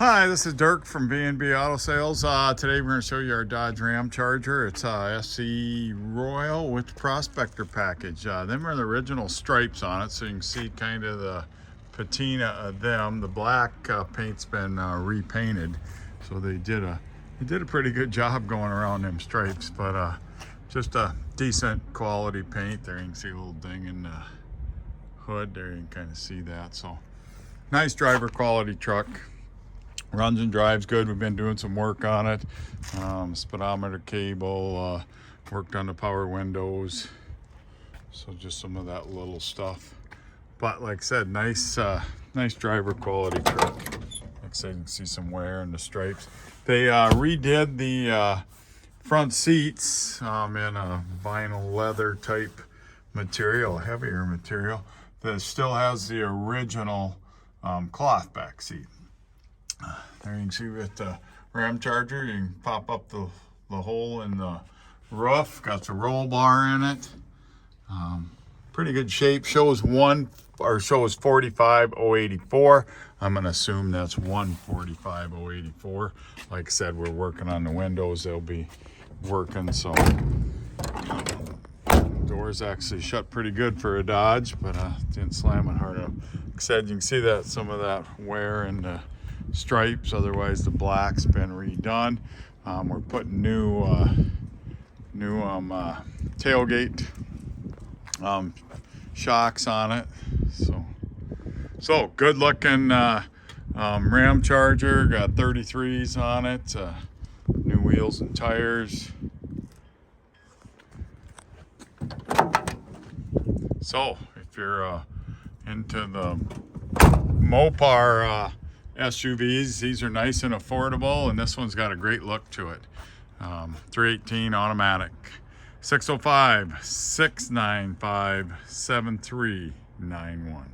Hi, this is Dirk from B&B Auto Sales. Today we're going to show you our Dodge Ram Charger. It's SC Royal with Prospector package. Them are the original stripes on it, so you can see kind of the patina of them. The black paint's been repainted, so they did a pretty good job going around them stripes. But just a decent quality paint. There you can see a little ding in the hood. There you can kind of see that. So nice driver quality truck. Runs and drives good. We've been doing some work on it. Speedometer cable, worked on the power windows. So just some of that little stuff. But like I said, nice driver quality truck. Like I said, you can see some wear in the stripes. They redid the front seats in a vinyl leather type material, heavier material, that still has the original cloth back seat. There you can see with the Ram Charger, you can pop up the hole in the roof. Got the roll bar in it. Pretty good shape. Shows 45084. I'm gonna assume that's 145084. Like I said, we're working on the windows. They'll be working, so doors actually shut pretty good for a Dodge, but didn't slam it hard enough. Like I said, you can see that some of that wear in the stripes. Otherwise, the black's been redone. We're putting new tailgate shocks on it. So good looking Ram Charger. Got 33s on it. New wheels and tires. So if you're into the Mopar SUVs, these are nice and affordable, and this one's got a great look to it. 318 automatic. 605-695-7391.